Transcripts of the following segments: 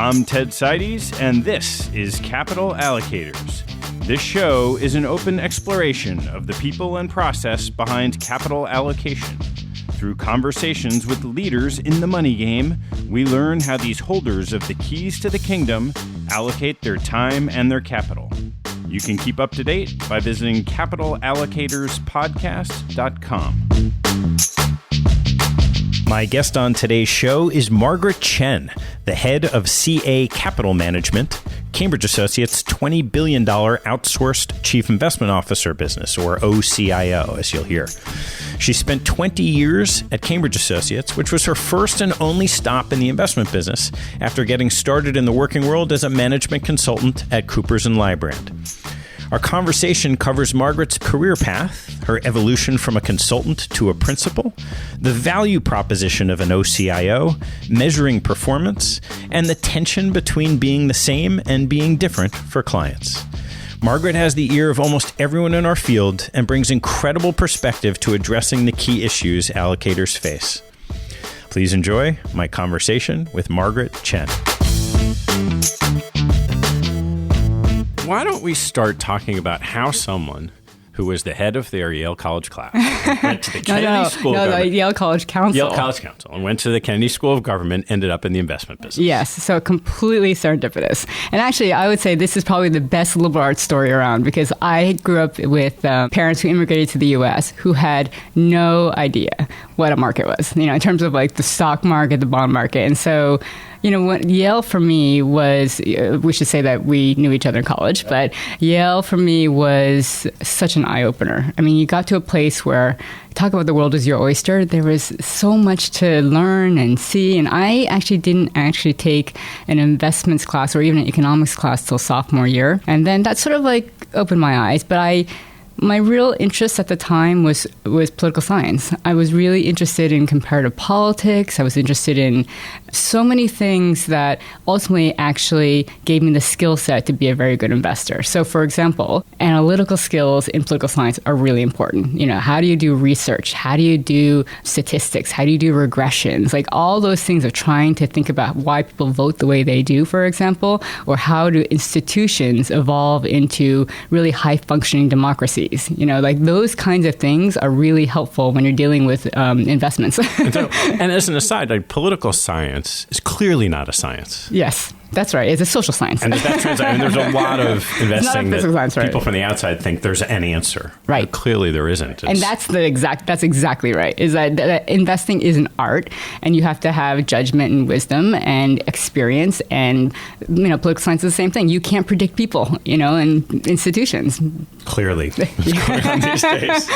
I'm Ted Seides, and this is Capital Allocators. This show is an open exploration of the people and process behind capital allocation. Through conversations with leaders in the money game, we learn how these holders of the keys to the kingdom allocate their time and their capital. You can keep up to date by visiting capitalallocatorspodcast.com. My guest on today's show is Margaret Chen, the head of CA Capital Management, Cambridge Associates' $20 billion Outsourced Chief Investment Officer business, or OCIO, as you'll hear. She spent 20 years at Cambridge Associates, which was her first and only stop in the investment business after getting started in the working world as a management consultant at Coopers & Lybrand. Our conversation covers Margaret's career path, her evolution from a consultant to a principal, the value proposition of an OCIO, measuring performance, and the tension between being the same and being different for clients. Margaret has the ear of almost everyone in our field and brings incredible perspective to addressing the key issues allocators face. Please enjoy my conversation with Margaret Chen. Why don't we start talking about how someone who was the head of their Yale College class went to the Kennedy School of Government. The Yale College Council. Yale College Council, and went to the Kennedy School of Government, ended up in the investment business. Yes, so completely serendipitous. And actually, I would say this is probably the best liberal arts story around, because I grew up with parents who immigrated to the U.S. who had no idea what a market was, in terms of like the stock market, the bond market. And so, what Yale for me was, we should say that we knew each other in college, but Yale for me was such an eye-opener. I mean, you got to a place where, talk about the world as your oyster, there was so much to learn and see. And I actually didn't take an investments class or even an economics class till sophomore year. And then that sort of like opened my eyes. But my real interest at the time was political science. I was really interested in comparative politics. I was interested in so many things that ultimately actually gave me the skill set to be a very good investor. So, for example, analytical skills in political science are really important. How do you do research? How do you do statistics? How do you do regressions? Like all those things of trying to think about why people vote the way they do, for example, or how do institutions evolve into really high-functioning democracies. Like those kinds of things are really helpful when you're dealing with investments. and as an aside, political science is clearly not a science. Yes, that's right. It's a social science. And that there's a lot of investing that science, right? People from the outside think there's an answer. Right. But clearly there isn't. And that's exactly right, is that investing is an art, and you have to have judgment and wisdom and experience. And, political science is the same thing. You can't predict people, and institutions. Clearly. It's going on these days.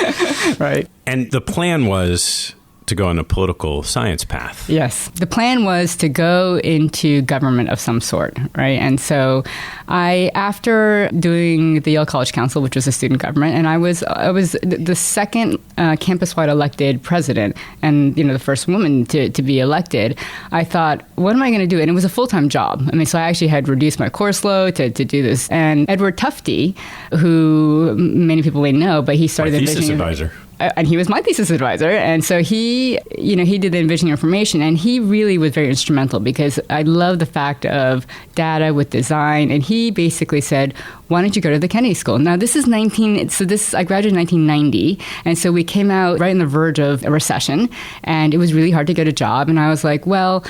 Right. And the plan was to go on a political science path. Yes. The plan was to go into government of some sort, right? And so after doing the Yale College Council, which was a student government, and I was the second campus-wide elected president and, the first woman to be elected, I thought, what am I going to do? And it was a full-time job. I mean, so I actually had reduced my course load to do this. And Edward Tufte, who many people may know, but he started my thesis advisor. And he was my thesis advisor. And so he did the envisioning information, and he really was very instrumental because I love the fact of data with design. And he basically said, why don't you go to the Kennedy School? Now, I graduated in 1990. And so we came out right on the verge of a recession, and it was really hard to get a job. And I was like, well,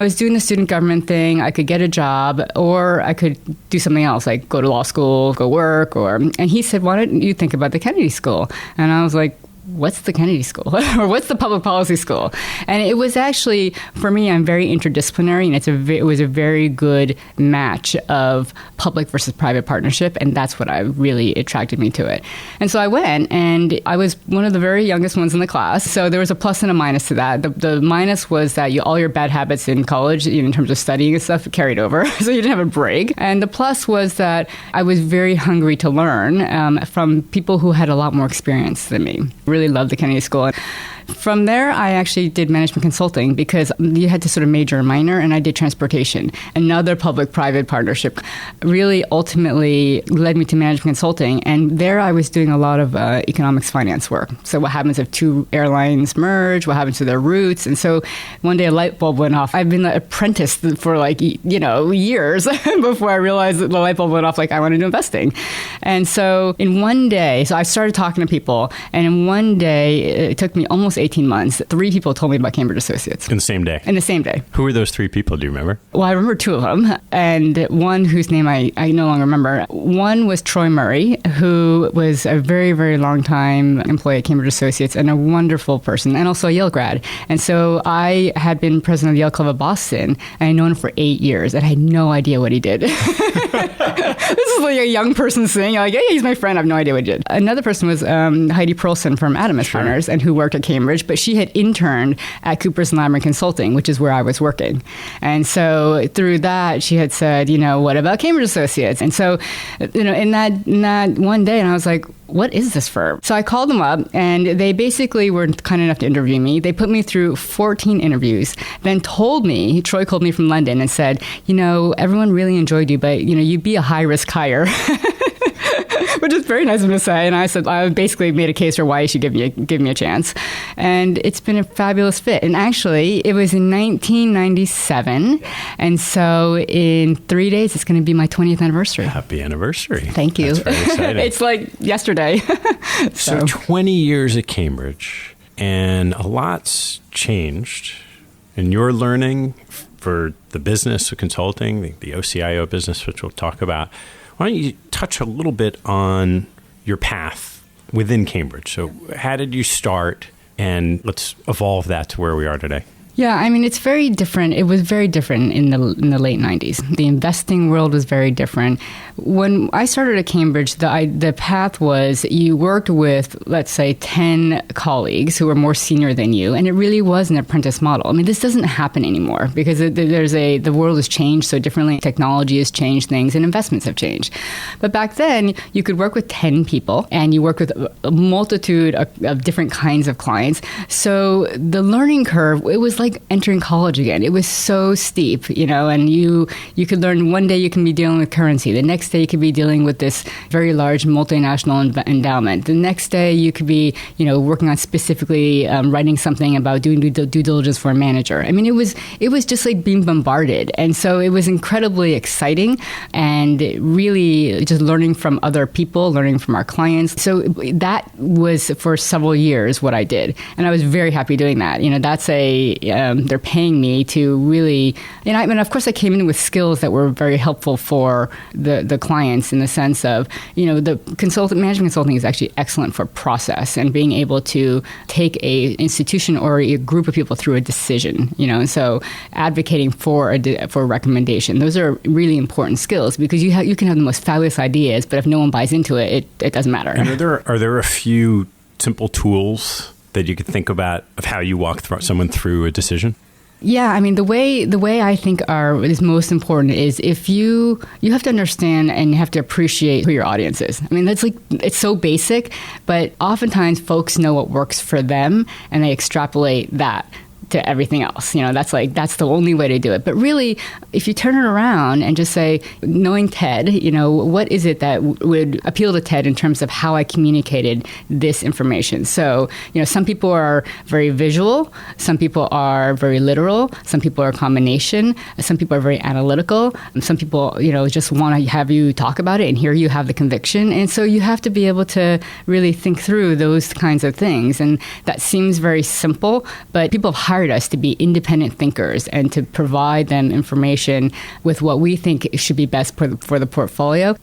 I was doing the student government thing. I could get a job, or I could do something else, like go to law school, go work. And he said, why don't you think about the Kennedy School? And I was like, what's the Kennedy School? Or what's the public policy school? And it was actually, for me, I'm very interdisciplinary, and it was a very good match of public versus private partnership, and that's what really attracted me to it. And so I went, and I was one of the very youngest ones in the class, so there was a plus and a minus to that. The minus was that all your bad habits in college, in terms of studying and stuff, carried over, so you didn't have a break. And the plus was that I was very hungry to learn from people who had a lot more experience than me. Really loved the Kennedy School. From there, I actually did management consulting because you had to sort of major and minor, and I did transportation. Another public-private partnership really ultimately led me to management consulting, and there I was doing a lot of economics finance work. So what happens if two airlines merge? What happens to their routes? And so one day a light bulb went off. I've been an apprentice for years before I realized that the light bulb went off, I wanted to do investing. And so in one day, so I started talking to people, and in one day, it took me almost 18 months, 3 people told me about Cambridge Associates. In the same day? In the same day. Who were those 3 people? Do you remember? Well, I remember 2 of them, and one whose name I no longer remember. One was Troy Murray, who was a very, very long time employee at Cambridge Associates and a wonderful person, and also a Yale grad. And so I had been president of the Yale Club of Boston, and I'd known him for 8 years, and I had no idea what he did. This is like a young person saying, yeah, he's my friend. I have no idea what he did. Another person was Heidi Perlson from Adamus Partners, and who worked at Cambridge, but she had interned at Coopers & Lybrand Consulting, which is where I was working. And so through that, she had said, what about Cambridge Associates? And so, in that one day, and I was like, what is this firm? So I called them up, and they basically were kind enough to interview me. They put me through 14 interviews, then Troy called me from London and said, everyone really enjoyed you, but, you'd be a high-risk hire. Which is very nice of him to say. And I said, I basically made a case for why you should give me a chance. And it's been a fabulous fit. And actually, it was in 1997. And so in 3 days, it's going to be my 20th anniversary. Happy anniversary. Thank you. That's very exciting. It's like yesterday. So 20 years at Cambridge, and a lot's changed in your learning for the business of consulting, the OCIO business, which we'll talk about. Why don't you touch a little bit on your path within Cambridge? So how did you start? And let's evolve that to where we are today. Yeah, it's very different. It was very different in the late 90s. The investing world was very different. When I started at Cambridge, the path was you worked with, let's say, 10 colleagues who were more senior than you, and it really was an apprentice model. This doesn't happen anymore because the world has changed so differently. Technology has changed things, and investments have changed. But back then, you could work with 10 people, and you worked with a multitude of different kinds of clients. So the learning curve, it was like entering college again. It was so steep, and you could learn one day you can be dealing with currency. The next day you could be dealing with this very large multinational endowment. The next day you could be, working on specifically writing something about doing due diligence for a manager. It was just like being bombarded. And so it was incredibly exciting and really just learning from other people, learning from our clients. So that was for several years what I did. And I was very happy doing that. That's they're paying me to really, of course I came in with skills that were very helpful for the clients in the sense of, the management consulting is actually excellent for process and being able to take a institution or a group of people through a decision, and so advocating for a recommendation. Those are really important skills because you can have the most fabulous ideas, but if no one buys into it, it doesn't matter. And are there a few simple tools that you could think about of how you walk someone through a decision? Yeah, the way I think is most important is if you have to understand and you have to appreciate who your audience is. That's it's so basic, but oftentimes folks know what works for them and they extrapolate that to everything else. That's the only way to do it. But really, if you turn it around and just say, knowing Ted, what is it that would appeal to Ted in terms of how I communicated this information? So, some people are very visual, some people are very literal, some people are a combination, some people are very analytical, some people, just want to have you talk about it and hear you have the conviction. And so you have to be able to really think through those kinds of things. And that seems very simple, but people have hired us to be independent thinkers and to provide them information with what we think should be best for the portfolio.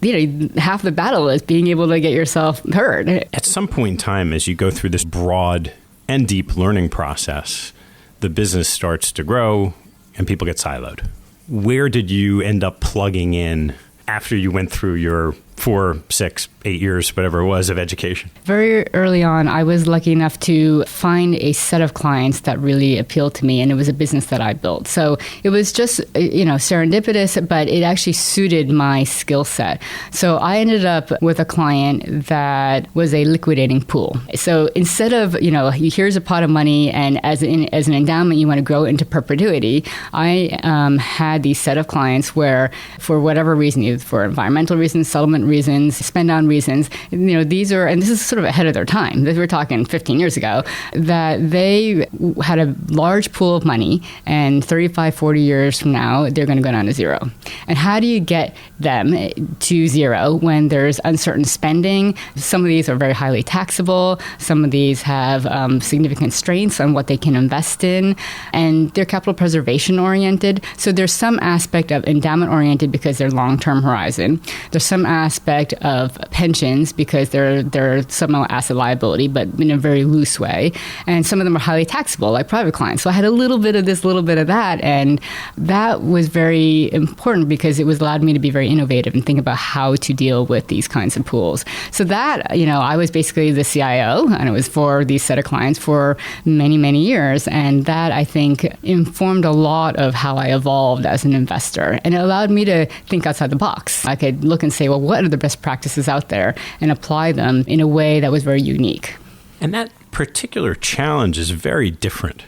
Half the battle is being able to get yourself heard. At some point in time, as you go through this broad and deep learning process, the business starts to grow and people get siloed. Where did you end up plugging in after you went through your 4, 6, 8 years, whatever it was, of education? Very early on, I was lucky enough to find a set of clients that really appealed to me, and it was a business that I built. So it was just, serendipitous, but it actually suited my skill set. So I ended up with a client that was a liquidating pool. So instead of, here's a pot of money, and as an endowment, you want to grow it into perpetuity, I had these set of clients where, for whatever reason, either for environmental reasons, settlement reasons, spend down reasons, these are, and this is sort of ahead of their time. We're talking 15 years ago, that they had a large pool of money, and 35, 40 years from now, they're going to go down to zero. And how do you get them to zero when there's uncertain spending? Some of these are very highly taxable. Some of these have significant constraints on what they can invest in, and they're capital preservation oriented. So there's some aspect of endowment oriented because they're long-term horizon. There's some aspect of pensions because they're somehow asset liability, but in a very loose way. And some of them are highly taxable, like private clients. So I had a little bit of this, little bit of that. And that was very important because it allowed me to be very innovative and think about how to deal with these kinds of pools. So that, I was basically the CIO, and it was for these set of clients for many, many years. And that, I think, informed a lot of how I evolved as an investor. And it allowed me to think outside the box. I could look and say, well, what are the best practices out there, and apply them in a way that was very unique. And that particular challenge is very different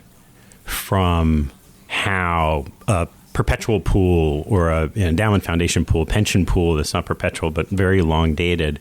from how a perpetual pool or an endowment foundation pool, pension pool that's not perpetual but very long dated.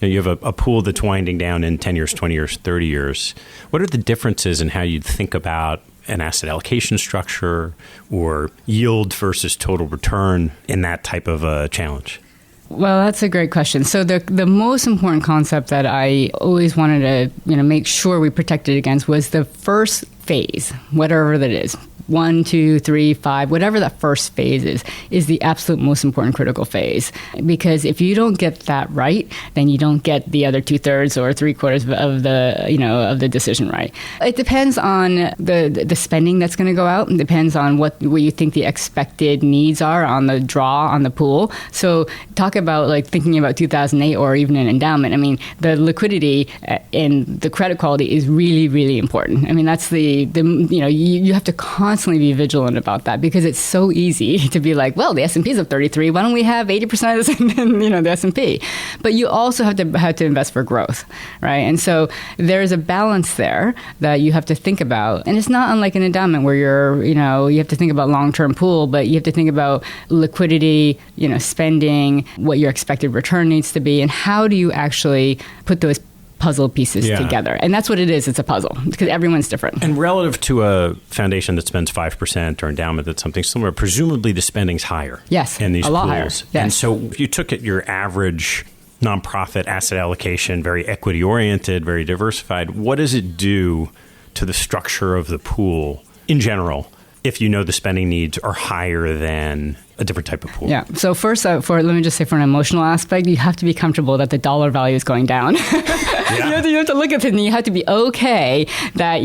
You have a pool that's winding down in 10 years, 20 years, 30 years. What are the differences in how you'd think about an asset allocation structure or yield versus total return in that type of a challenge? Well, that's a great question. So the most important concept that I always wanted to make sure we protected against was the first phase, whatever that is. 1, 2, 3, 5, whatever that first phase is the absolute most important critical phase. Because if you don't get that right, then you don't get the other 2/3 or 3/4 of the decision right. It depends on the spending that's going to go out. It depends on what you think the expected needs are on the draw on the pool. So talk about like thinking about 2008 or even an endowment. I mean, the liquidity and the credit quality is really, really important. I mean, that's you have to constantly be vigilant about that because it's so easy to be like, well, the S&P is up 33. Why don't we have 80% of this in the S&P? But you also have to invest for growth, right? And so there's a balance there that you have to think about. And it's not unlike an endowment where you have to think about long-term pool, but you have to think about liquidity, spending, what your expected return needs to be, and how do you actually put those puzzle pieces together. And that's what it is. It's a puzzle because everyone's different. And relative to a foundation that spends 5% or endowment that's something similar, presumably the spending's higher. Yes, in these a lot pools. higher. Yes. And so if you took your average nonprofit asset allocation, very equity oriented, very diversified, what does it do to the structure of the pool in general if you know the spending needs are higher than a different type of pool? Yeah. So first, let me just say, for an emotional aspect, you have to be comfortable that the dollar value is going down. Yeah. You have to look at it and you have to be okay that,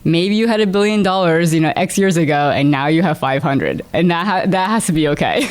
maybe you had $1 billion, X years ago, and now you have 500. And that has to be okay.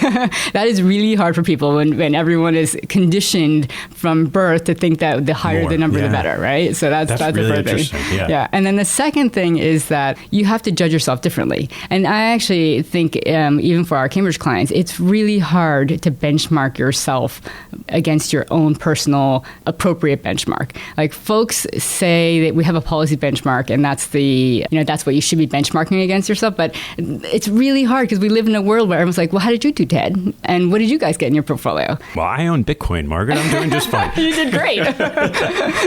That is really hard for people when everyone is conditioned from birth to think that the higher the number, the better, right? So that's really the first thing. Yeah. And then the second thing is that you have to judge yourself differently. And I actually think, even for our Cambridge clients, it's really hard to benchmark yourself against your own personal appropriate benchmark. Like folks say that we have a policy benchmark and that's that's what you should be benchmarking against yourself. But it's really hard because we live in a world where everyone's like, well, how did you do, Ted? And what did you guys get in your portfolio? Well, I own Bitcoin, Margaret. I'm doing just fine. You did great.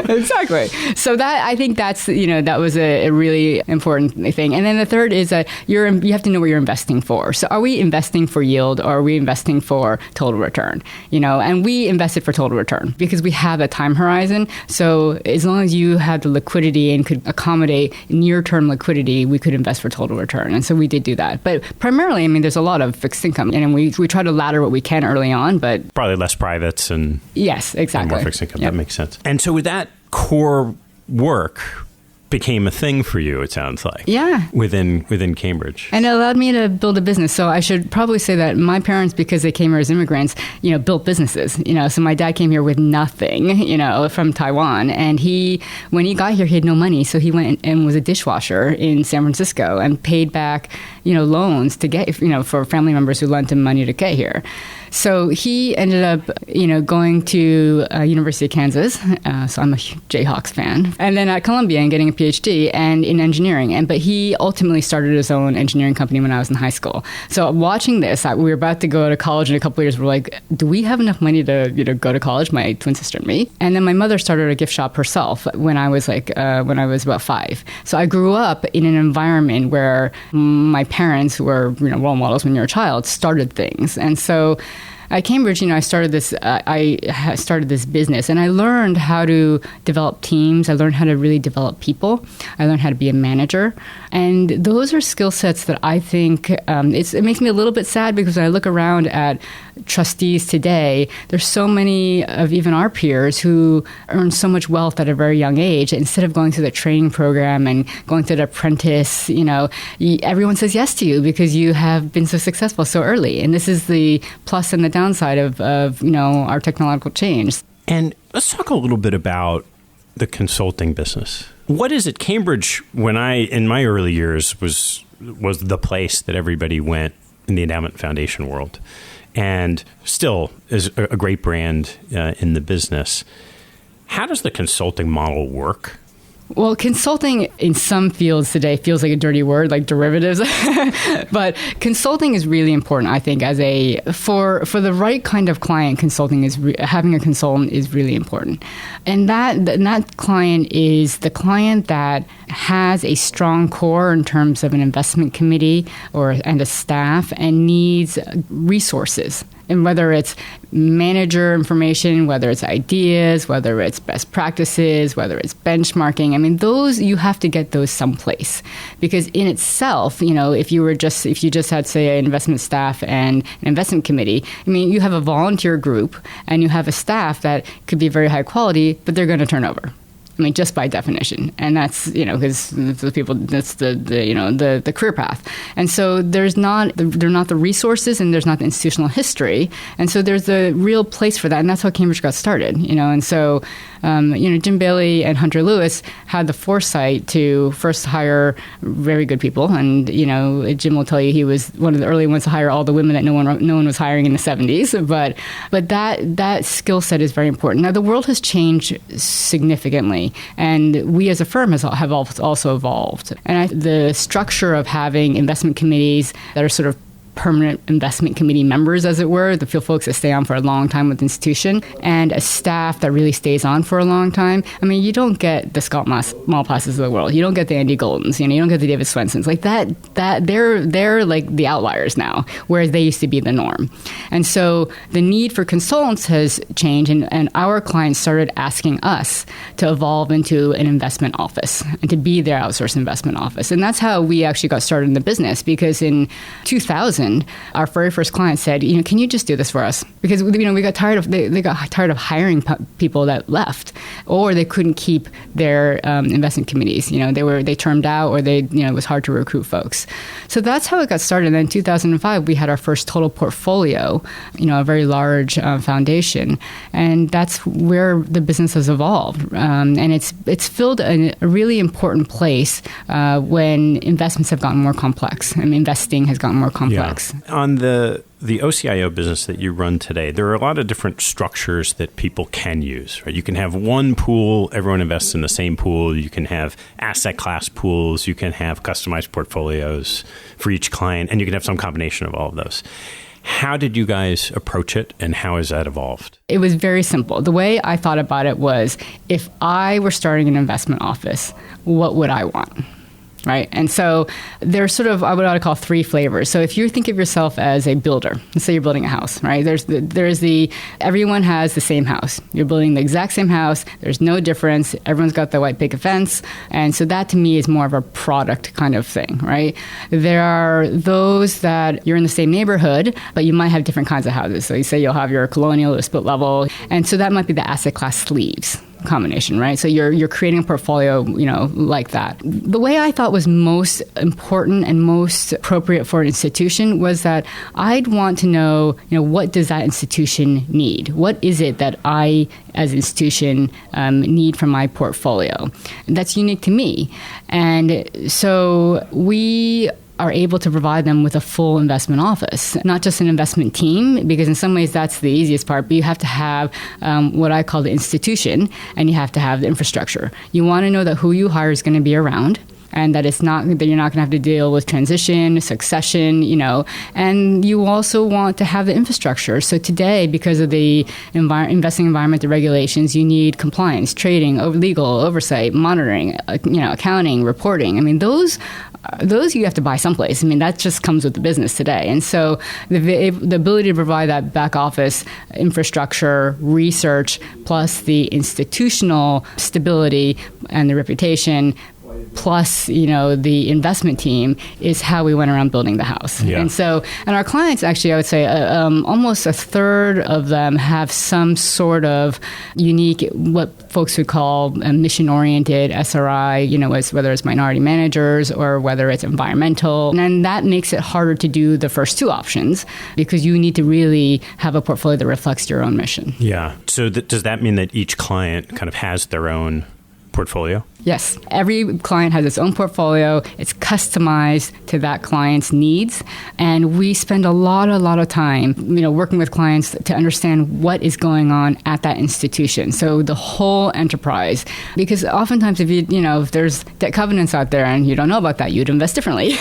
Exactly. So I think that's, that was a really important thing. And then the third is that you have to know what you're investing for. So are we investing for yield or are we investing for total return? And we invested for total return because we have a time horizon. So as long as you had the liquidity and could accommodate near-term liquidity, we could invest for total return. And so we did do that. But primarily, there's a lot of fixed income. And we try to ladder what we can early on, but probably less privates and yes, exactly. And more fixed income. Yep. That makes sense. And so with that core work, became a thing for you, it sounds like. Yeah. Within Cambridge. And it allowed me to build a business. So I should probably say that my parents, because they came here as immigrants, built businesses. So my dad came here with nothing, from Taiwan. And when he got here, he had no money. So he went and was a dishwasher in San Francisco and paid back, loans to get, for family members who lent him money to get here. So he ended up, going to University of Kansas. So I'm a Jayhawks fan. And then at Columbia and getting a PhD and in engineering. But he ultimately started his own engineering company when I was in high school. So watching this, we were about to go to college in a couple of years. We're like, do we have enough money to, go to college? My twin sister and me. And then my mother started a gift shop herself when I was about 5. So I grew up in an environment where my parents, who were, role models when you're a child, started things. And so at Cambridge, I started this business, and I learned how to develop teams. I learned how to really develop people. I learned how to be a manager, and those are skill sets that I think it makes me a little bit sad, because when I look around at trustees today, there's so many of even our peers who earn so much wealth at a very young age. Instead of going through the training program and going through the apprentice, everyone says yes to you because you have been so successful so early. And this is the plus and the downside of our technological change. And let's talk a little bit about the consulting business. What is it? Cambridge, in my early years, was the place that everybody went in the endowment foundation world, and still is a great brand in the business. How does the consulting model work? Well, consulting in some fields today feels like a dirty word, like derivatives. But consulting is really important, I think, for the right kind of client. Having a consultant is really important, and that client is the client that has a strong core in terms of an investment committee and a staff, and needs resources. And whether it's manager information, whether it's ideas, whether it's best practices, whether it's benchmarking, those, you have to get those someplace. Because in itself, if you just had, say, an investment staff and an investment committee, you have a volunteer group and you have a staff that could be very high quality, but they're going to turn over. Just by definition. And that's, because the people, that's the career path. And so they're not the resources, and there's not the institutional history. And so there's a real place for that. And that's how Cambridge got started, And so, Jim Bailey and Hunter Lewis had the foresight to first hire very good people. And, Jim will tell you he was one of the early ones to hire all the women that no one was hiring in the 70s. But that skill set is very important. Now, the world has changed significantly. And we as a firm have also evolved. And the structure of having investment committees that are sort of permanent investment committee members, as it were, the folks that stay on for a long time with the institution, and a staff that really stays on for a long time. You don't get the Scott Malpasses of the world. You don't get the Andy Goldens. You don't get the David Swensons. Like that they're like the outliers now, whereas they used to be the norm. And so the need for consultants has changed, and our clients started asking us to evolve into an investment office and to be their outsourced investment office. And that's how we actually got started in the business, because in 2000, our very first client said, can you just do this for us? Because we got tired of they got tired of hiring people that left, or they couldn't keep their investment committees. They termed out, or it was hard to recruit folks. So that's how it got started. And then in 2005, we had our first total portfolio, a very large foundation, and that's where the business has evolved. And it's filled a really important place when investments have gotten more complex, and investing has gotten more complex. Yeah. On the OCIO business that you run today, there are a lot of different structures that people can use, right? You can have one pool, everyone invests in the same pool. You can have asset class pools. You can have customized portfolios for each client, and you can have some combination of all of those. How did you guys approach it, and how has that evolved? It was very simple. The way I thought about it was, if I were starting an investment office, what would I want? Right. And so there's sort of, I would call 3 flavors. So if you think of yourself as a builder, let's say you're building a house, right? Everyone has the same house. You're building the exact same house. There's no difference. Everyone's got the white picket fence. And so that to me is more of a product kind of thing, right? There are those that you're in the same neighborhood, but you might have different kinds of houses. So you say you'll have your colonial or split level. And so that might be the asset class sleeves. combination, right? So you're creating a portfolio, like that. The way I thought was most important and most appropriate for an institution was that I'd want to know, what does that institution need? What is it that I, as an institution, need from my portfolio? That's unique to me. And so we are able to provide them with a full investment office, not just an investment team, because in some ways that's the easiest part, but you have to have what I call the institution, and you have to have the infrastructure. You want to know that who you hire is going to be around, and that you're not going to have to deal with transition, succession, and you also want to have the infrastructure. So today, because of the investing environment, the regulations, you need compliance, trading, legal, oversight, monitoring, accounting, reporting. I mean, those you have to buy someplace. I mean, that just comes with the business today. And so the ability to provide that back office infrastructure, research, plus the institutional stability and the reputation, plus, the investment team is how we went around building the house. Yeah. And our clients, actually, I would say almost a third of them have some sort of unique, what folks would call a mission-oriented SRI, whether it's minority managers or whether it's environmental. And that makes it harder to do the first two options because you need to really have a portfolio that reflects your own mission. Yeah. So does that mean that each client kind of has their own portfolio? Yes. Every client has its own portfolio. It's customized to that client's needs. And we spend a lot of time, working with clients to understand what is going on at that institution. So the whole enterprise, because oftentimes if there's debt covenants out there and you don't know about that, you'd invest differently,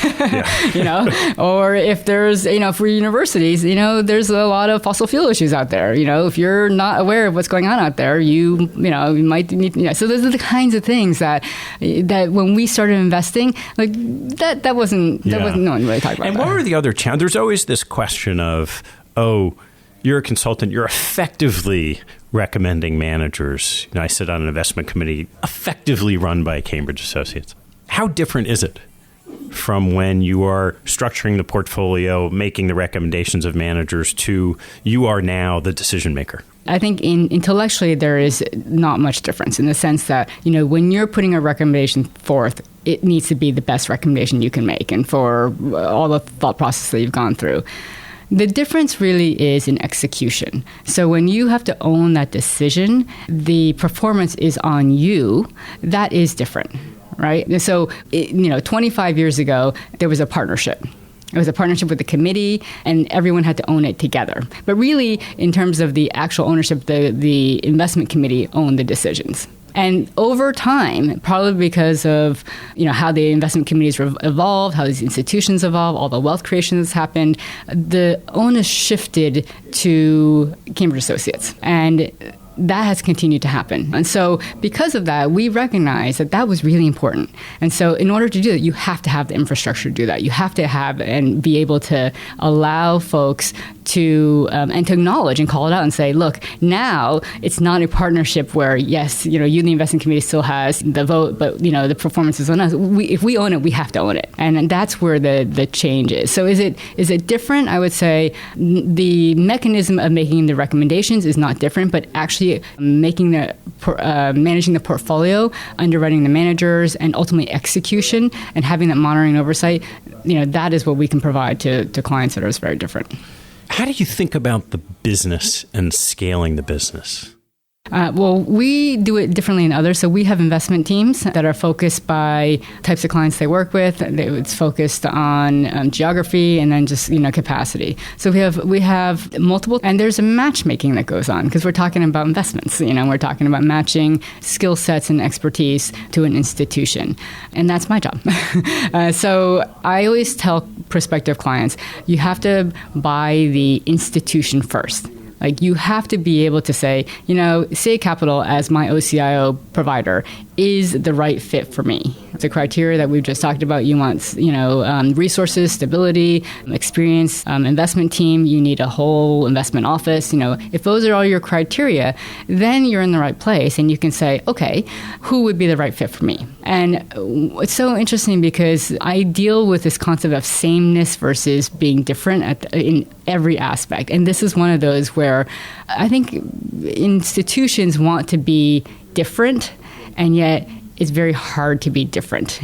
or if there's, for universities, there's a lot of fossil fuel issues out there. If you're not aware of what's going on out there, you might need, so those are the kinds of things that when we started investing, like that wasn't no one really talked about. And what were the other challenges? There's always this question of, you're a consultant, you're effectively recommending managers. I sit on an investment committee effectively run by Cambridge Associates. How different is it from when you are structuring the portfolio, making the recommendations of managers, to you are now the decision maker? I think intellectually there is not much difference in the sense that, when you're putting a recommendation forth, it needs to be the best recommendation you can make and for all the thought process that you've gone through. The difference really is in execution. So when you have to own that decision, the performance is on you. That is different, right? So, 25 years ago, there was a partnership. It was a partnership with the committee, and everyone had to own it together. But really, in terms of the actual ownership, the investment committee owned the decisions. And over time, probably because of how the investment committees evolved, how these institutions evolved, all the wealth creation that's happened, the onus shifted to Cambridge Associates. And that has continued to happen. And so because of that, we recognize that was really important. And so in order to do that, you have to have the infrastructure to do that. You have to have and be able to allow folks to and to acknowledge and call it out and say, look, now it's not a partnership where, yes, the investment committee still has the vote, but the performance is on us. If we own it, we have to own it, and that's where the change is. So is it different? I would say the mechanism of making the recommendations is not different, but actually making managing the portfolio, underwriting the managers, and ultimately execution, and having that monitoring and oversight. That is what we can provide to clients that are very different. How do you think about the business and scaling the business? Well, we do it differently than others. So we have investment teams that are focused by types of clients they work with. It's focused on geography and then just capacity. So we have multiple, and there's a matchmaking that goes on because we're talking about investments. We're talking about matching skill sets and expertise to an institution, and that's my job. So I always tell prospective clients, you have to buy the institution first. Like, you have to be able to say, CA Capital as my OCIO provider is the right fit for me. The criteria that we've just talked about, you want, resources, stability, experience, investment team, you need a whole investment office. If those are all your criteria, then you're in the right place and you can say, okay, who would be the right fit for me? And it's so interesting because I deal with this concept of sameness versus being different in every aspect. And this is one of those where I think institutions want to be different, and yet it's very hard to be different,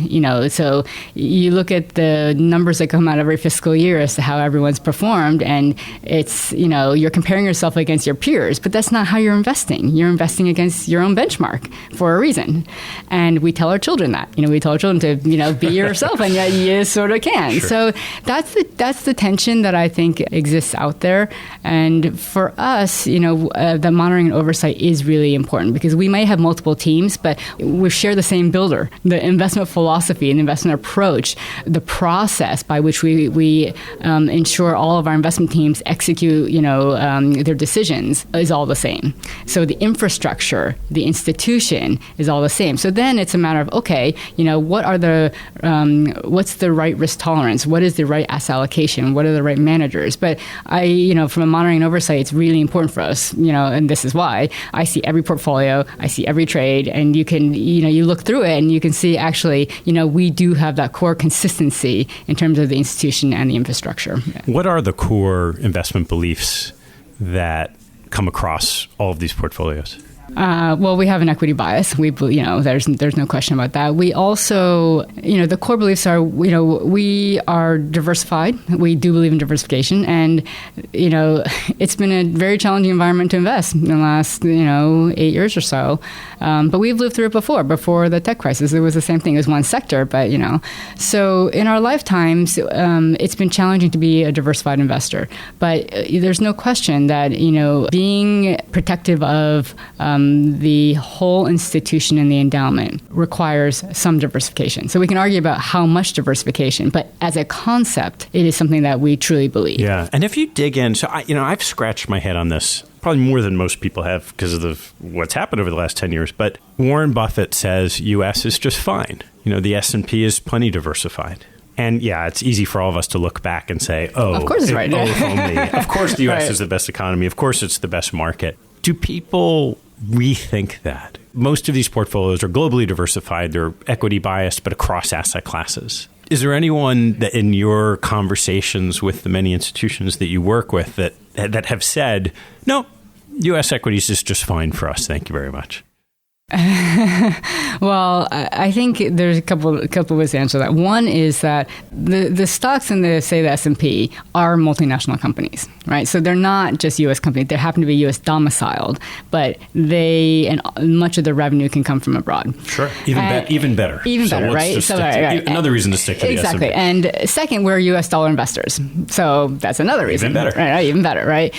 So you look at the numbers that come out every fiscal year as to how everyone's performed, and it's, you're comparing yourself against your peers, but that's not how you're investing. You're investing against your own benchmark for a reason. And we tell our children that. We tell our children to, be yourself, and yet you sort of can. Sure. So that's the tension that I think exists out there. And for us, the monitoring and oversight is really important, because we may have multiple teams, but we share the same builder, the investment philosophy and investment approach, the process by which we ensure all of our investment teams execute, their decisions is all the same. So the infrastructure, the institution is all the same. So then it's a matter of, okay, what's the right risk tolerance? What is the right asset allocation? What are the right managers? But from a monitoring and oversight, it's really important for us, and this is why I see every portfolio, I see every trade, and you can, you look through it and you can see actually, we do have that core consistency in terms of the institution and the infrastructure. What are the core investment beliefs that come across all of these portfolios? Well, we have an equity bias. There's no question about that. We also, the core beliefs are, we are diversified. We do believe in diversification, and it's been a very challenging environment to invest in the last 8 years or so. But we've lived through it before. Before the tech crisis, it was the same thing. It was one sector, but so in our lifetimes, it's been challenging to be a diversified investor. But there's no question that being protective of the whole institution and the endowment requires some diversification. So we can argue about how much diversification, but as a concept, it is something that we truly believe. Yeah. And if you dig in, so I've scratched my head on this probably more than most people have because of what's happened over the last 10 years. But Warren Buffett says U.S. is just fine. The S&P is plenty diversified. And yeah, it's easy for all of us to look back and say, of course it's right. If only. Of course the U.S. is the best economy. Of course it's the best market. Do people rethink that? Most of these portfolios are globally diversified. They're equity biased, but across asset classes. Is there anyone that in your conversations with the many institutions that you work with that have said, no, U.S. equities is just fine for us. Thank you very much. Well, I think there's a couple ways to answer that. One is that the stocks in the S&P are multinational companies, right? So they're not just U.S. companies. They happen to be U.S. domiciled, but and much of their revenue can come from abroad. Sure, even better. Even better, right? So another reason to stick to exactly. the S&P. And second, we're U.S. dollar investors, so that's another reason. Even better, right? Even better, right?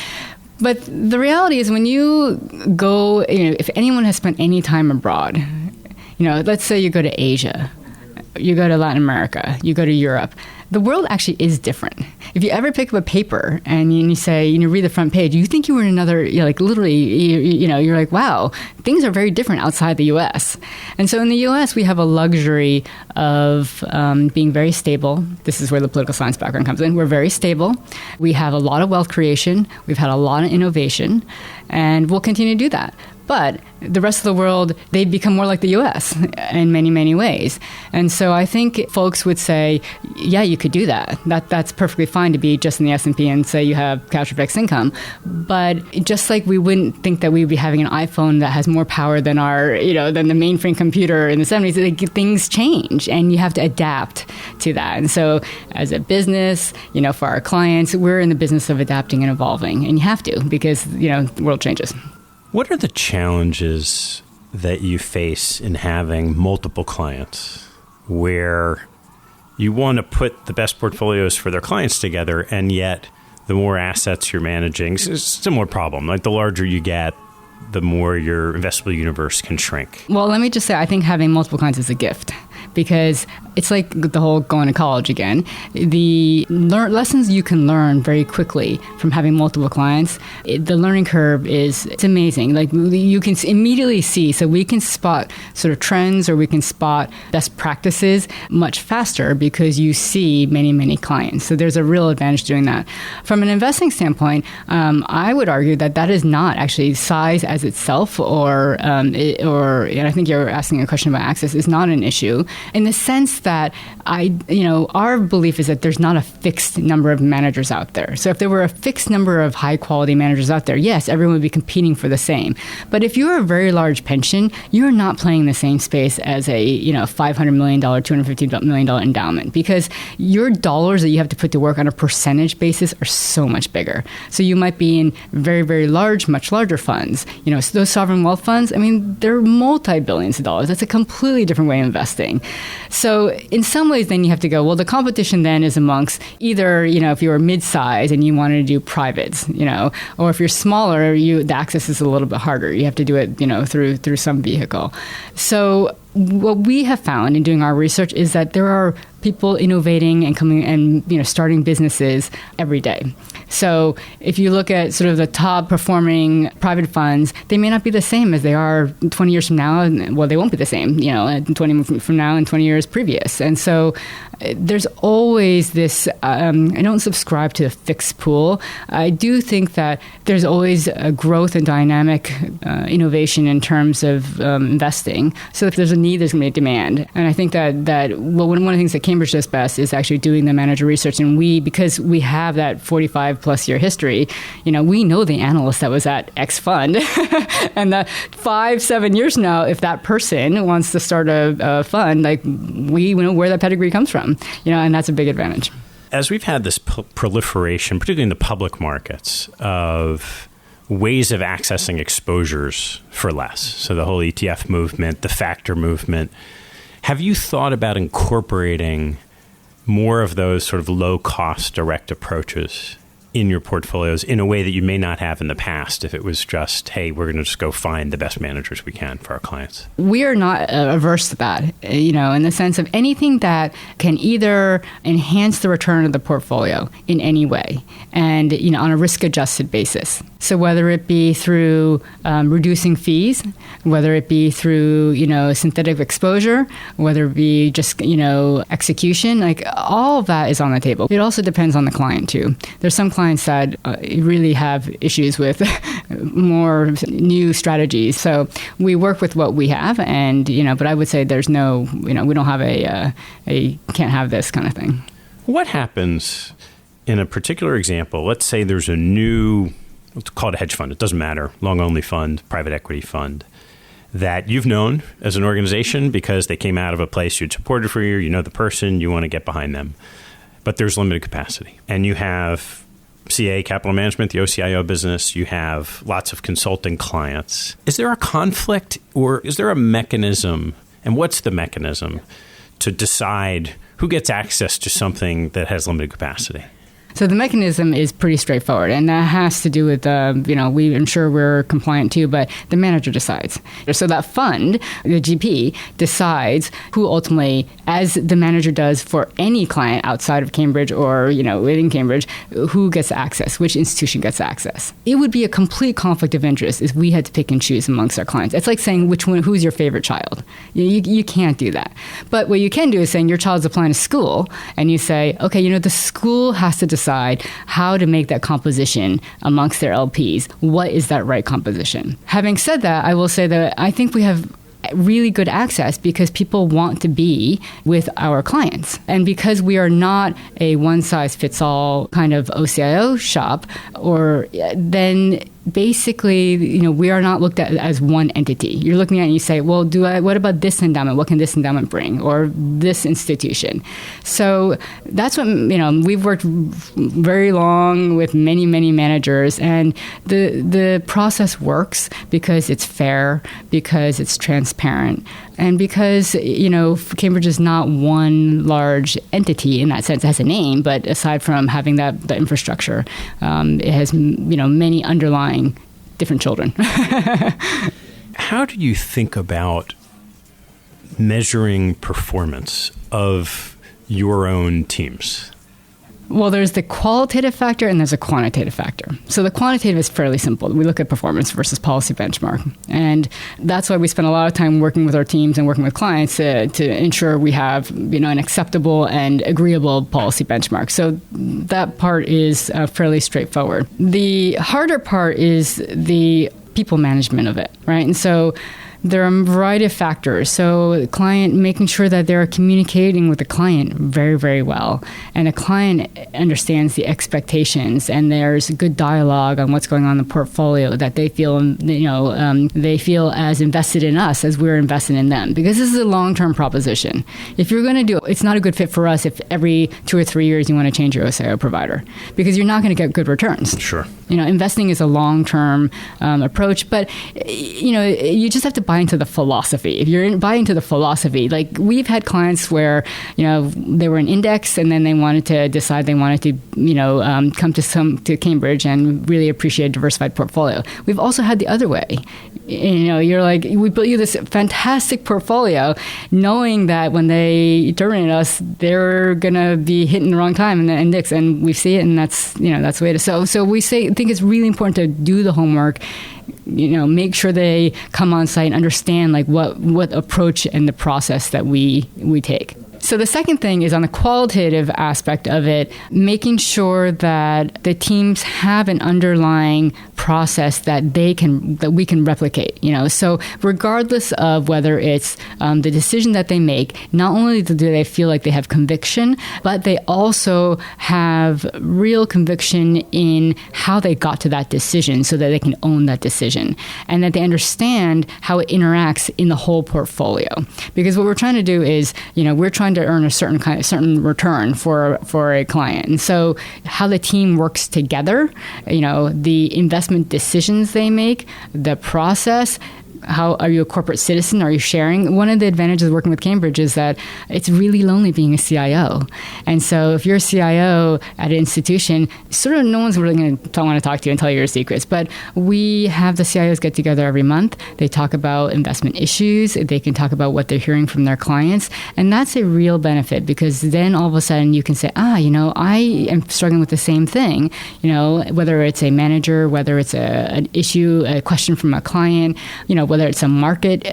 But the reality is when you go, if anyone has spent any time abroad, let's say you go to Asia, you go to Latin America, you go to Europe, the world actually is different. If you ever pick up a paper and you say, read the front page, you think you were in another, literally, you're like, wow, things are very different outside the U.S. And so in the U.S., we have a luxury of being very stable. This is where the political science background comes in. We're very stable. We have a lot of wealth creation. We've had a lot of innovation, and we'll continue to do that. But the rest of the world, they've become more like the U.S. in many, many ways. And so I think folks would say, yeah, you could do that. That's perfectly fine to be just in the S&P and say you have cash or fixed income. But just like we wouldn't think that we'd be having an iPhone that has more power than than the mainframe computer in the 70s, things change and you have to adapt to that. And so as a business, for our clients, we're in the business of adapting and evolving. And you have to because, the world changes. What are the challenges that you face in having multiple clients where you want to put the best portfolios for their clients together, and yet the more assets you're managing, it's a similar problem. Like the larger you get, the more your investable universe can shrink. Well, let me just say, I think having multiple clients is a gift. Because it's like the whole going to college again. The lessons you can learn very quickly from having multiple clients, the learning curve it's amazing. Like you can immediately see, so we can spot sort of trends or we can spot best practices much faster because you see many, many clients. So there's a real advantage doing that. From an investing standpoint, I would argue that is not actually size as itself or and I think you're asking a question about access, is not an issue. in the sense that our belief is that there's not a fixed number of managers out there. So if there were a fixed number of high quality managers out there, yes, everyone would be competing for the same. But if you're a very large pension, you're not playing the same space as a $500 million, $250 million endowment, because your dollars that you have to put to work on a percentage basis are so much bigger. So you might be in very, very large, much larger funds. So those sovereign wealth funds, they're multi-billions of dollars. That's a completely different way of investing. So in some ways, then you have to go, well, the competition then is amongst either, if you're mid-size and you want to do privates, or if you're smaller, the access is a little bit harder. You have to do it, through some vehicle. So what we have found in doing our research is that there are people innovating and coming and starting businesses every day. So if you look at sort of the top performing private funds, they may not be the same as they are 20 years from now. Well, they won't be the same, 20 from now and 20 years previous. And so there's always this, I don't subscribe to a fixed pool. I do think that there's always a growth and dynamic innovation in terms of investing. So if there's a need, there's going to be a demand. And I think that one of the things that Cambridge does best is actually doing the manager research. And because we have that 45 plus year history, we know the analyst that was at X fund. And that 5-7 years from now, if that person wants to start a fund, we know where that pedigree comes from, and that's a big advantage. As we've had this proliferation, particularly in the public markets, of ways of accessing exposures for less, so the whole ETF movement, the factor movement, have you thought about incorporating more of those sort of low-cost direct approaches in your portfolios in a way that you may not have in the past if it was just, hey, we're going to just go find the best managers we can for our clients? We are not averse to that, in the sense of anything that can either enhance the return of the portfolio in any way and, on a risk-adjusted basis. So whether it be through reducing fees, whether it be through, synthetic exposure, whether it be just, execution, all of that is on the table. It also depends on the client too. There's some clients that really have issues with more new strategies. So we work with what we have, and but I would say there's no, we don't have a can't have this kind of thing. What happens in a particular example? Let's say there's a new, let's call it a hedge fund. It doesn't matter. Long only fund, private equity fund that you've known as an organization because they came out of a place you'd supported for a year. You know the person, you want to get behind them, but there's limited capacity, and you have CA Capital Management, the OCIO business, you have lots of consulting clients. Is there a conflict, or is there a mechanism, and what's the mechanism to decide who gets access to something that has limited capacity? So the mechanism is pretty straightforward, and that has to do with, we ensure we're compliant too, but the manager decides. So that fund, the GP, decides who ultimately, as the manager does for any client outside of Cambridge or, within Cambridge, who gets access, which institution gets access. It would be a complete conflict of interest if we had to pick and choose amongst our clients. It's like saying who's your favorite child. You can't do that. But what you can do is saying your child's applying to school, and you say, okay, the school has to decide how to make that composition amongst their LPs. What is that right composition? Having said that, I will say that I think we have really good access because people want to be with our clients. And because we are not a one-size-fits-all kind of OCIO shop, or then basically, we are not looked at as one entity. You're looking at it and you say, well, what about this endowment? What can this endowment bring? Or this institution? So that's what, we've worked very long with many, many managers, and the process works because it's fair, because it's transparent, and because, Cambridge is not one large entity in that sense. It has a name, but aside from having the infrastructure, it has, many underlying different children. How do you think about measuring performance of your own teams? Well, there's the qualitative factor and there's a quantitative factor. So the quantitative is fairly simple. We look at performance versus policy benchmark. And that's why we spend a lot of time working with our teams and working with clients to ensure we have, an acceptable and agreeable policy benchmark. So that part is fairly straightforward. The harder part is the people management of it, right? And so There are a variety of factors. So client, making sure that they're communicating with the client very, very well. And the client understands the expectations, and there's good dialogue on what's going on in the portfolio, that they feel, they feel as invested in us as we're invested in them. Because this is a long-term proposition. If you're going to do it, it's not a good fit for us if every 2 or 3 years you want to change your OCIO provider, because you're not going to get good returns. Sure. Investing is a long-term approach, but you just have to buy into the philosophy. If you're buying into the philosophy, like we've had clients where they were an index and then they wanted to decide they wanted to come to Cambridge and really appreciate a diversified portfolio. We've also had the other way. You're like, we built you this fantastic portfolio, knowing that when they terminate us, they're gonna be hitting the wrong time in the index, and we see it, and that's the way to. So we think it's really important to do the homework. Make sure they come on site and understand like what approach and the process that we take. So the second thing is on the qualitative aspect of it, making sure that the teams have an underlying process that we can replicate. So regardless of whether it's the decision that they make, not only do they feel like they have conviction, but they also have real conviction in how they got to that decision, so that they can own that decision, and that they understand how it interacts in the whole portfolio. Because what we're trying to do is, we're trying to earn a certain return for a client. And so how the team works together, the investment decisions they make, the process. How are you a corporate citizen? Are you sharing? One of the advantages of working with Cambridge is that it's really lonely being a CIO. And so if you're a CIO at an institution, sort of no one's really going to want to talk to you and tell you your secrets. But we have the CIOs get together every month. They talk about investment issues. They can talk about what they're hearing from their clients. And that's a real benefit, because then all of a sudden you can say, I am struggling with the same thing. Whether it's a manager, whether it's an issue, a question from a client, whether it's a market,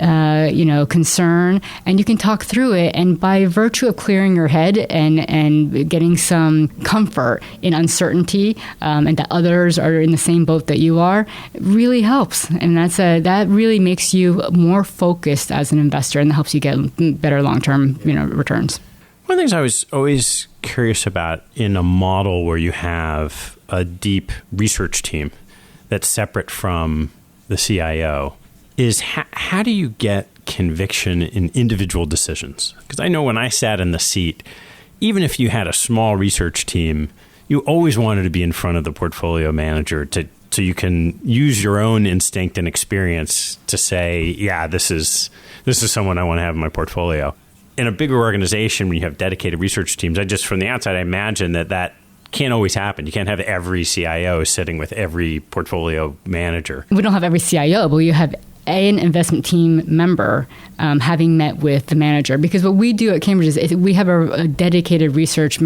concern, and you can talk through it. And by virtue of clearing your head and getting some comfort in uncertainty, and that others are in the same boat that you are, it really helps. And that really makes you more focused as an investor, and helps you get better long-term, returns. One of the things I was always curious about in a model where you have a deep research team that's separate from the CIO is how do you get conviction in individual decisions? Because I know when I sat in the seat, even if you had a small research team, you always wanted to be in front of the portfolio manager so you can use your own instinct and experience to say, yeah, this is someone I want to have in my portfolio. In a bigger organization, when you have dedicated research teams, from the outside, I imagine that can't always happen. You can't have every CIO sitting with every portfolio manager. We don't have every CIO, but we have an investment team member having met with the manager. Because what we do at Cambridge is we have a dedicated research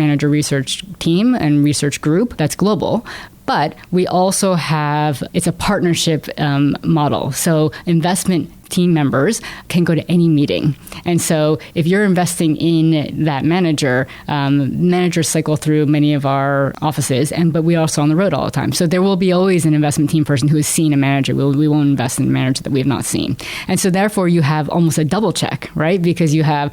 team and research group that's global. But we also have, it's a partnership model. So investment team members can go to any meeting. And so if you're investing in that manager, managers cycle through many of our offices, but we're also on the road all the time. So there will be always an investment team person who has seen a manager. We won't invest in a manager that we have not seen. And so therefore you have almost a double check, right? Because you have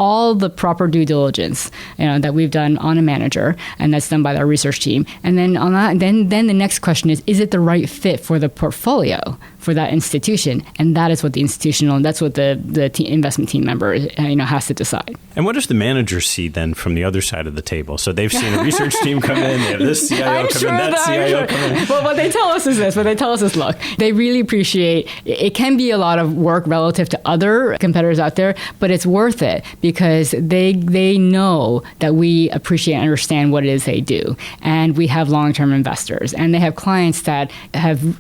all the proper due diligence that we've done on a manager, and that's done by our research team. And then on that, then the next question is it the right fit for the portfolio for that institution? And that is what the that's what the investment team member has to decide. And what does the manager see then from the other side of the table? So they've seen a research team come in, they have this CIO come in, that CIO come in. Well, what they tell us is this. What they tell us is, look, they really appreciate, it can be a lot of work relative to other competitors out there, but it's worth it because they know that we appreciate and understand what it is they do. And we have long-term investors, and they have clients that have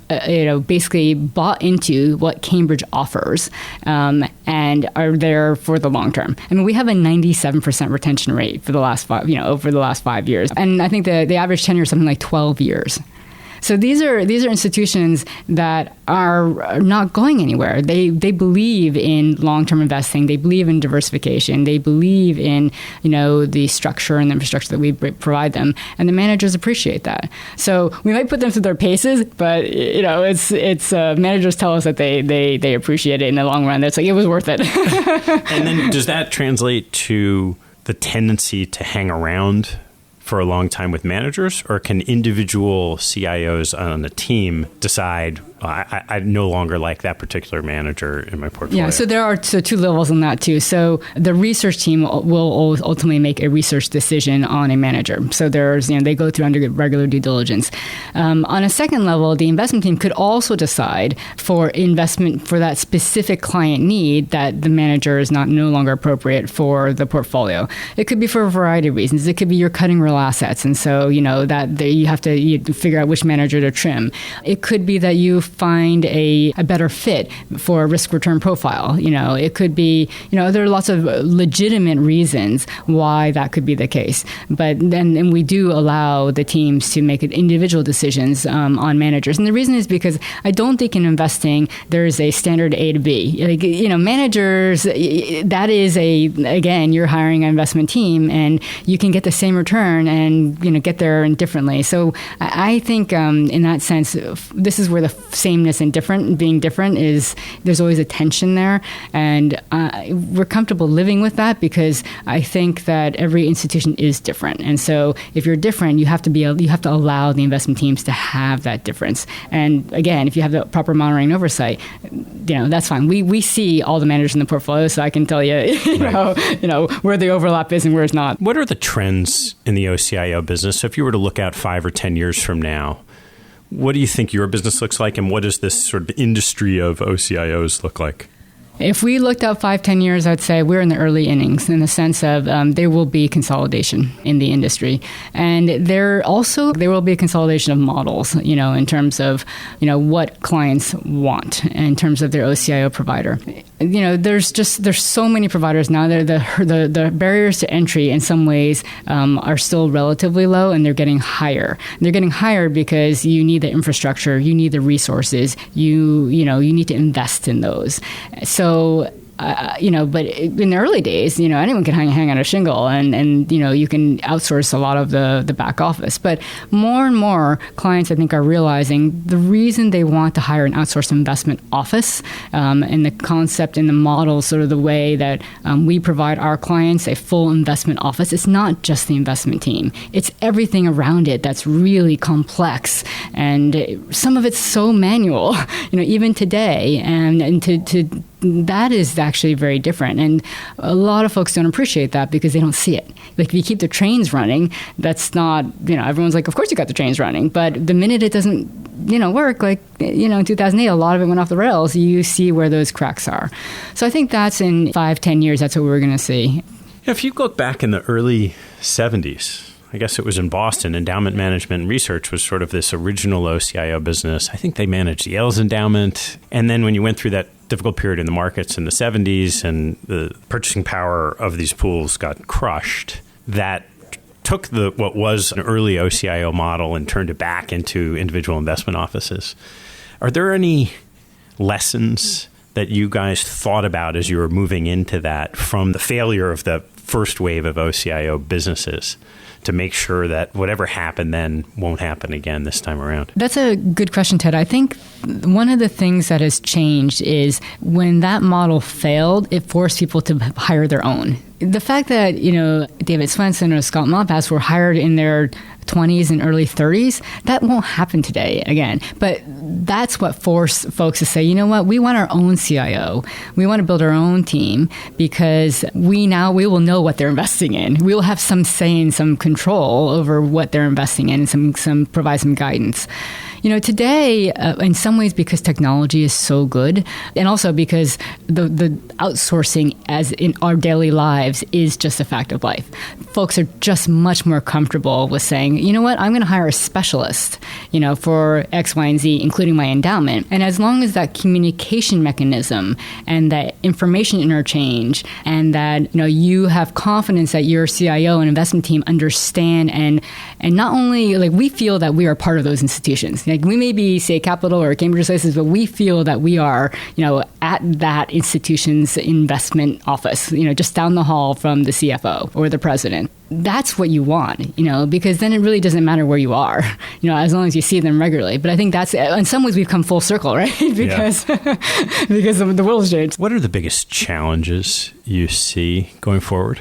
basically bought into what Cambridge offers and are there for the long term. I mean, we have a 97% retention rate for the last over the last 5 years. And I think the average tenure is something like 12 years. So these are institutions that are not going anywhere. They believe in long-term investing. They believe in diversification. They believe in the structure and the infrastructure that we provide them, and the managers appreciate that. So we might put them through their paces, but it's managers tell us that they appreciate it in the long run. It's like it was worth it. And then does that translate to the tendency to hang around for a long time with managers, or can individual CIOs on a team decide, I no longer like that particular manager in my portfolio? Yeah, so there are two levels on that too. So the research team will ultimately make a research decision on a manager. So they go through under regular due diligence. On a second level, the investment team could also decide for investment for that specific client need that the manager is no longer appropriate for the portfolio. It could be for a variety of reasons. It could be you're cutting real assets, and so that you have to figure out which manager to trim. It could be that you find a better fit for a risk return profile. It could be there are lots of legitimate reasons why that could be the case. But then we do allow the teams to make individual decisions on managers, and the reason is because I don't think in investing there is a standard A to B. Managers, that is again you're hiring an investment team, and you can get the same return and get there differently. So I think in that sense, this is where the sameness and being different is. There's always a tension there, and we're comfortable living with that because I think that every institution is different, and so if you're different, you have to allow the investment teams to have that difference. And again, if you have the proper monitoring and oversight, that's fine. We see all the managers in the portfolio, so I can tell you, where the overlap is and where it's not. What are the trends in the OCIO business? So if you were to look out 5 or 10 years from now, what do you think your business looks like, and what does this sort of industry of OCIOs look like? If we looked out 5-10 years, I'd say we're in the early innings in the sense of there will be consolidation in the industry. And there will be a consolidation of models, in terms of, what clients want in terms of their OCIO provider. There's so many providers now. The barriers to entry in some ways are still relatively low, and they're getting higher. And they're getting higher because you need the infrastructure, you need the resources, you need to invest in those. So, but in the early days, anyone can hang on a shingle and you can outsource a lot of the back office. But more and more clients, I think, are realizing the reason they want to hire an outsourced investment office and the concept and the model, sort of the way that we provide our clients a full investment office. It's not just the investment team. It's everything around it that's really complex. And some of it's so manual, even today. And that is actually very different. And a lot of folks don't appreciate that because they don't see it. Like if you keep the trains running, that's not, everyone's like, of course you got the trains running. But the minute it doesn't, work, like, in 2008, a lot of it went off the rails. You see where those cracks are. So I think that's in 5-10 years, that's what we're going to see. If you look back in the early 70s, I guess it was in Boston, endowment management and research was sort of this original OCIO business. I think they managed Yale's endowment. And then when you went through that difficult period in the markets in the 70s and the purchasing power of these pools got crushed, that took what was an early OCIO model and turned it back into individual investment offices. Are there any lessons that you guys thought about as you were moving into that from the failure of the first wave of OCIO businesses to make sure that whatever happened then won't happen again this time around? That's a good question, Ted. I think one of the things that has changed is when that model failed, it forced people to hire their own. The fact that, David Swenson or Scott Malpass were hired in their 20s and early 30s, that won't happen today again. But that's what forced folks to say, you know what, we want our own CIO. We want to build our own team because we will know what they're investing in. We will have some say and some control over what they're investing in and provide some guidance. Today, in some ways, because technology is so good, and also because the outsourcing as in our daily lives is just a fact of life. folks are just much more comfortable with saying, you know what, I'm going to hire a specialist, for X, Y, and Z, including my endowment. And as long as that communication mechanism and that information interchange and that, you have confidence that your CIO and investment team understand and not only, we feel that we are part of those institutions. We may be, say, Capital or Cambridge Associates, but we feel that we are, at that institution's investment office, just down the hall from the CFO or the president. That's what you want, because then it really doesn't matter where you are, as long as you see them regularly. But I think that's, in some ways, we've come full circle, right? because the world's changed. What are the biggest challenges you see going forward?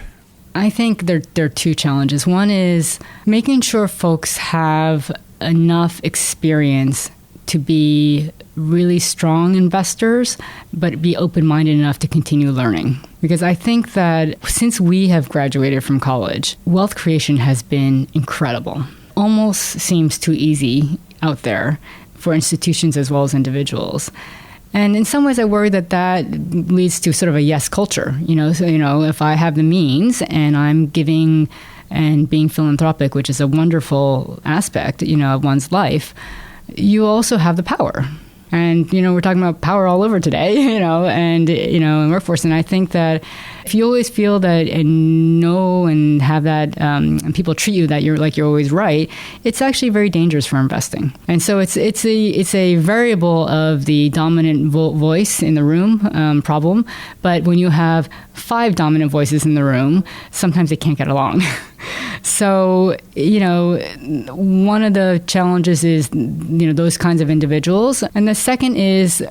I think there are two challenges. One is making sure folks have enough experience to be really strong investors, but be open-minded enough to continue learning. Because I think that since we have graduated from college, wealth creation has been incredible. Almost seems too easy out there for institutions as well as individuals. And in some ways, I worry that leads to sort of a yes culture. So, if I have the means and I'm giving and being philanthropic, which is a wonderful aspect, of one's life, you also have the power. And, we're talking about power all over today, and, in workforce. And I think that if you always feel that and know and have that, and people treat you that you're always right, it's actually very dangerous for investing. And so it's a variable of the dominant voice in the room problem. But when you have 5 dominant voices in the room, sometimes they can't get along. So, one of the challenges is, those kinds of individuals. And the second is,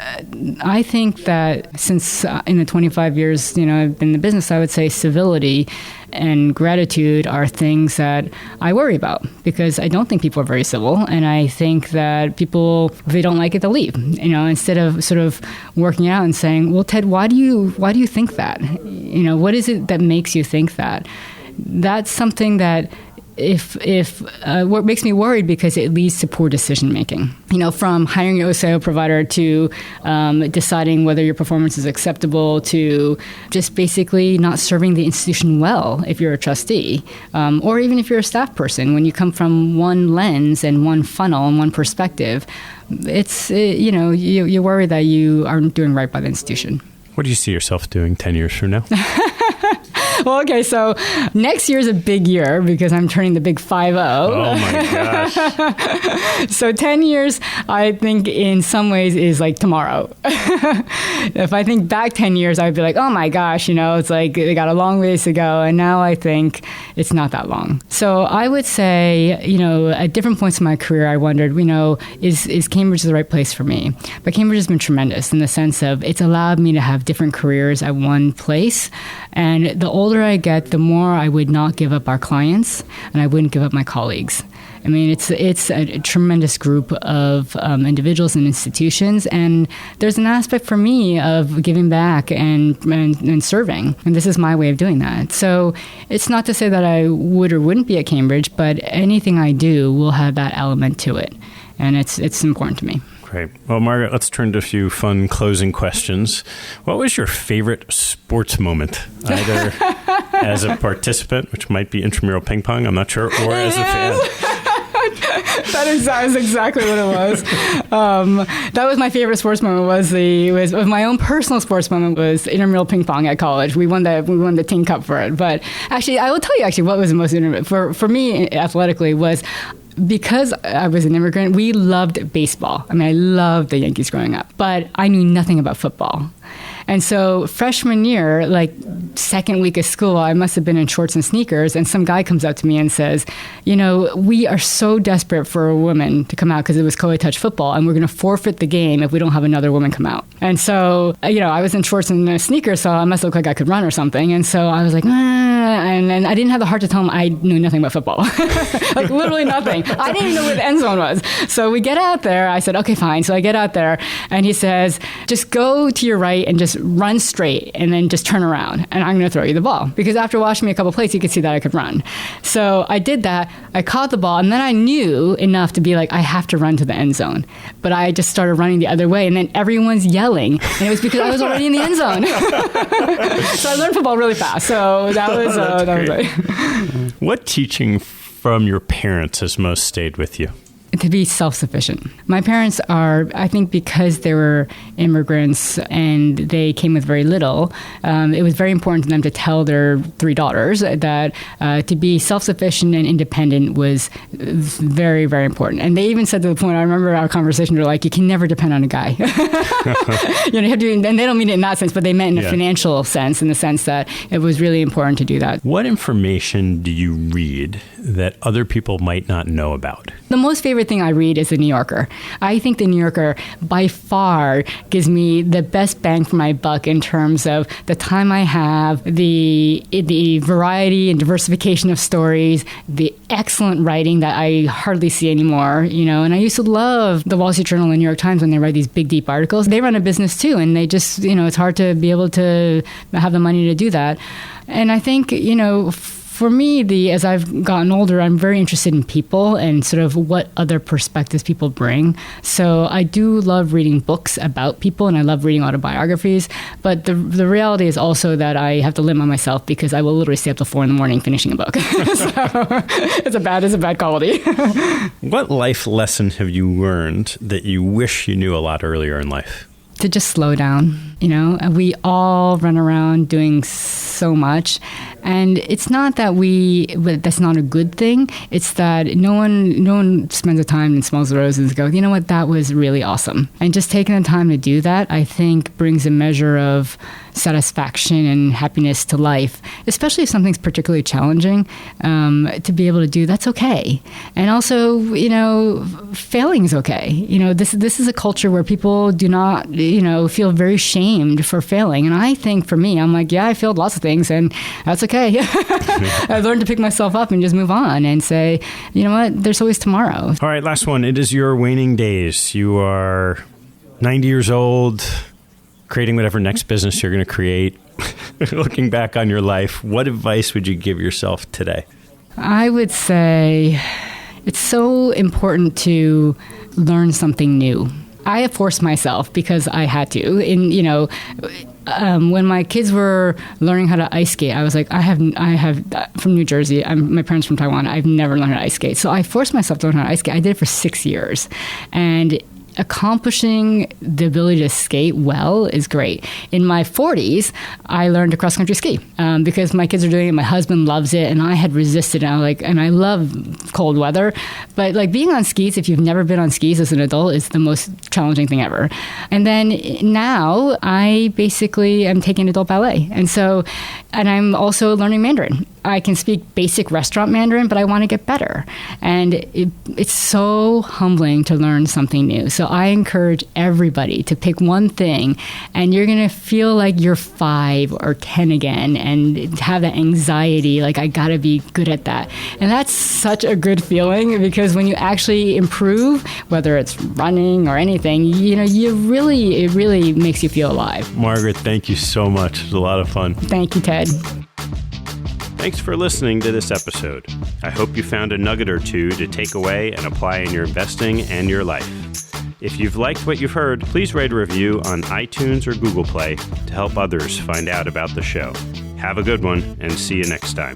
I think that since in the 25 years, I've been in the business, I would say civility and gratitude are things that I worry about because I don't think people are very civil. And I think that people, if they don't like it, they'll leave, instead of sort of working out and saying, well, Ted, why do you think that? What is it that makes you think that? That's something that what makes me worried because it leads to poor decision making. From hiring an OCIO provider to deciding whether your performance is acceptable to just basically not serving the institution well if you're a trustee, or even if you're a staff person. When you come from one lens and one funnel and one perspective, you worry that you aren't doing right by the institution. What do you see yourself doing 10 years from now? Well, okay, so next year is a big year because I'm turning the big 50. Oh, my gosh. So 10 years, I think, in some ways is like tomorrow. If I think back 10 years, I'd be like, oh, my gosh, it's like they got a long ways to go. And now I think it's not that long. So I would say, at different points in my career, I wondered, is Cambridge the right place for me? But Cambridge has been tremendous in the sense of it's allowed me to have different careers at one place. And the older I get, the more I would not give up our clients and I wouldn't give up my colleagues. I mean, it's a tremendous group of individuals and institutions, and there's an aspect for me of giving back and serving, and this is my way of doing that. So it's not to say that I would or wouldn't be at Cambridge, but anything I do will have that element to it, and it's important to me. Great. Well, Margaret, let's turn to a few fun closing questions. What was your favorite sports moment, either as a participant, which might be intramural ping pong, I'm not sure, or as a fan? That is exactly what it was. That was my favorite sports moment. Was my own personal sports moment was intramural ping pong at college. We won the team cup for it. But actually, I will tell you what was the most for me athletically was. Because I was an immigrant, we loved baseball. I mean, I loved the Yankees growing up, but I knew nothing about football. And so freshman year, second week of school, I must have been in shorts and sneakers, and some guy comes up to me and says, we are so desperate for a woman to come out because it was co-ed touch football, and we're going to forfeit the game if we don't have another woman come out. And so, I was in shorts and sneakers, so I must look like I could run or something. And so I was like, and I didn't have the heart to tell him I knew nothing about football. Literally nothing. I didn't even know where the end zone was. So we get out there. I said, okay, fine. So I get out there, and he says, just go to your right and just just run straight and then just turn around and I'm going to throw you the ball. Because after watching me a couple plays, you could see that I could run. So I did that. I caught the ball and then I knew enough to be like, I have to run to the end zone. But I just started running the other way and then everyone's yelling. And it was because I was already in the end zone. So I learned football really fast. So that was it. What teaching from your parents has most stayed with you? To be self-sufficient. My parents are, I think because they were immigrants and they came with very little, it was very important to them to tell their 3 daughters that to be self-sufficient and independent was very, very important. And they even said to the point, I remember our conversation, they're like, you can never depend on a guy. You have to, and they don't mean it in that sense, but they meant in a financial sense, in the sense that it was really important to do that. What information do you read that other people might not know about? The most favorite thing I read is The New Yorker. I think The New Yorker by far gives me the best bang for my buck in terms of the time I have, the variety and diversification of stories, the excellent writing that I hardly see anymore, and I used to love the Wall Street Journal and the New York Times when they write these big, deep articles. They run a business too, and they just, it's hard to be able to have the money to do that. And I think, for me, as I've gotten older, I'm very interested in people and sort of what other perspectives people bring. So I do love reading books about people and I love reading autobiographies. But the reality is also that I have to limit myself because I will literally stay up till 4 a.m. finishing a book. So it's a bad quality. What life lesson have you learned that you wish you knew a lot earlier in life? To just slow down. We all run around doing so much. And it's not that that's not a good thing. It's that no one spends the time and smells the roses and goes, you know what, that was really awesome. And just taking the time to do that, I think, brings a measure of satisfaction and happiness to life, especially if something's particularly challenging, to be able to do, that's okay. And also, failing is okay. This is a culture where people do not, feel very shamed for failing. And I think for me, I'm like, yeah, I failed lots of things and that's okay. I've learned to pick myself up and just move on and say, you know what, there's always tomorrow. All right, last one. It is your waning days. You are 90 years old, creating whatever next business you're going to create. Looking back on your life, what advice would you give yourself today? I would say it's so important to learn something new. I have forced myself because I had to. When my kids were learning how to ice skate, I was like, I have from New Jersey. My parents from Taiwan. I've never learned how to ice skate. So I forced myself to learn how to ice skate. I did it for 6 years. And accomplishing the ability to skate well is great. In my 40s, I learned to cross-country ski because my kids are doing it. My husband loves it, and I had resisted it. And I love cold weather, but being on skis, if you've never been on skis as an adult, is the most challenging thing ever. And then now I basically am taking adult ballet, and I'm also learning Mandarin. I can speak basic restaurant Mandarin, but I want to get better. And it's so humbling to learn something new. So I encourage everybody to pick one thing, and you're going to feel like you're 5 or 10 again and have that anxiety, like I got to be good at that. And that's such a good feeling because when you actually improve, whether it's running or anything, it really makes you feel alive. Margaret, thank you so much. It was a lot of fun. Thank you, Ted. Thanks for listening to this episode. I hope you found a nugget or two to take away and apply in your investing and your life. If you've liked what you've heard, please write a review on iTunes or Google Play to help others find out about the show. Have a good one, and see you next time.